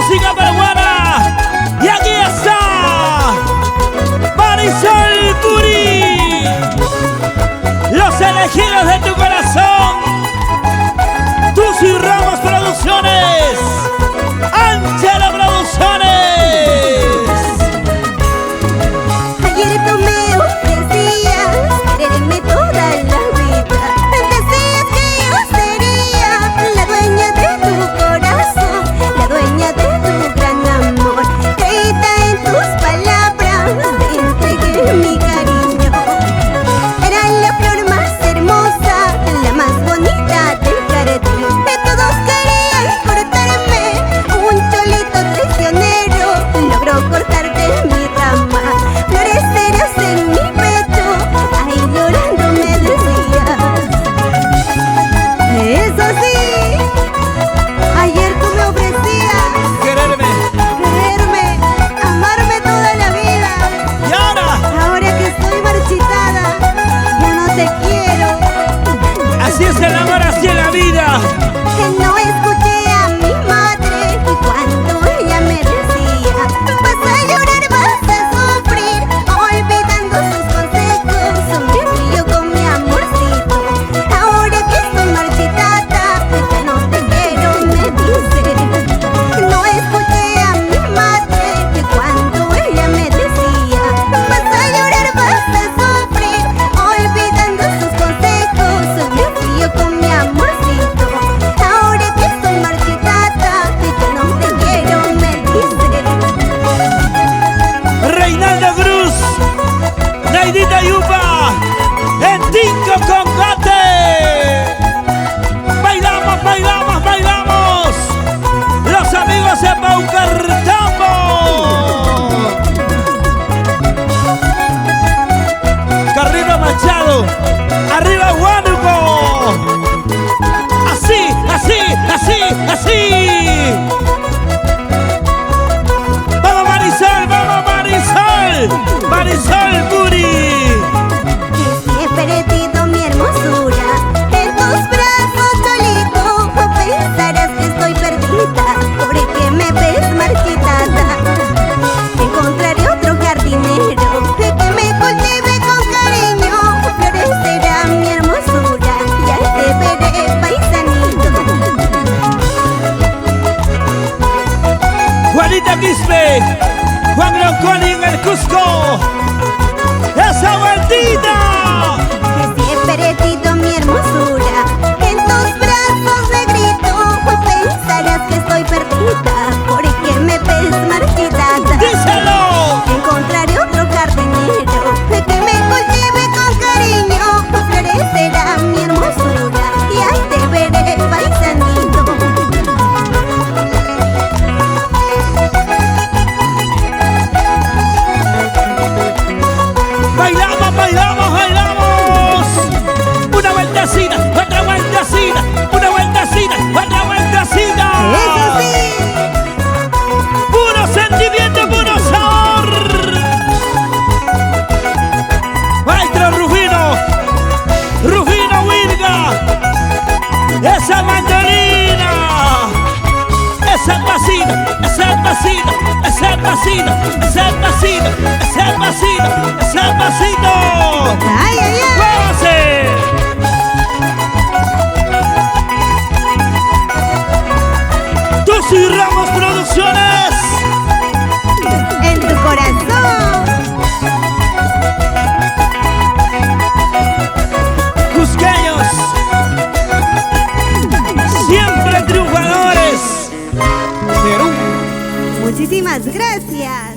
música peruana. Y aquí está Marisol Puri, los elegidos de tu corazón. Tusi Ramos Producciones, Ángela Producciones. Ayer tú me ofrecías quererme toda la vida. Decías que yo sería la dueña de tu corazón, la dueña de tu gran amor. Creída en tus palabras, te entregué mi cariño. Era la flor más hermosa, la más bonita del jardín. De todos querían cortarme, un cholito traicionero logró cortarte mi rama. Florecerás en mi pecho, ahí llorando me decías. Eso sí, ayer tú me ofrecías Quererme. amarme toda la vida. Y Ahora que estoy marchitada, ya no te quiero. así es el amor, así es la vida. Que no escuché a mi madre y cuando ella me decía: vas a llorar, vas a sufrir, olvidando sus consejos, me frío con mi amorcito. Ahora que estoy marchitada, ya no te quiero, me dice. No escuché a mi madre y cuando ella me decía: vas a llorar, vas a sufrir, olvidando sus consejos, me frío con mi amorcito. Ahora que estoy marchitada, ya no te quiero, me dice. Reinaldo Cruz, Neidita Yupa, en Tinco Combate. Bailamos, bailamos, bailamos. Los amigos de Paucartambo. Carrito Machado, arriba Huánuco. Así, así, así, así. Vamos Marisol, Marisol Puri. Si he perdido mi hermosura en tus brazos, Cholito, pensarás que estoy perdida porque me ves marchitada. Encontraré otro jardinero que me cultive con cariño. Florecerá mi hermosura y ahí te veré, paisanito. Juanita Quispe, Juan Lonconi en el Cusco. ¡Esa vueltita! Si he perdido mi hermosura en tus brazos, negrito, pensarás que estoy perdida porque me ves marchitada. ¡Díselo! Encontraré otro jardinero que me cultive con cariño. Florecerá mi hermosura y ahí te veré, paisanito. ¡Bailamos, bailamos, bailamos! Una vueltecita, otra vueltecita, una vueltecita, otra vueltecita. Eso sí, Puro sentimiento, puro sabor. Maestro Rufino Wilga, esa mandolina, ese pasito, ese pasito, ese pasito, ese pasito, ese pasito, ese pasito. ay, ay, ay. ¡Muévase! Tusi Ramos Producciones. En tu corazón. Cusqueños, siempre triunfadores. Perú. Muchísimas gracias.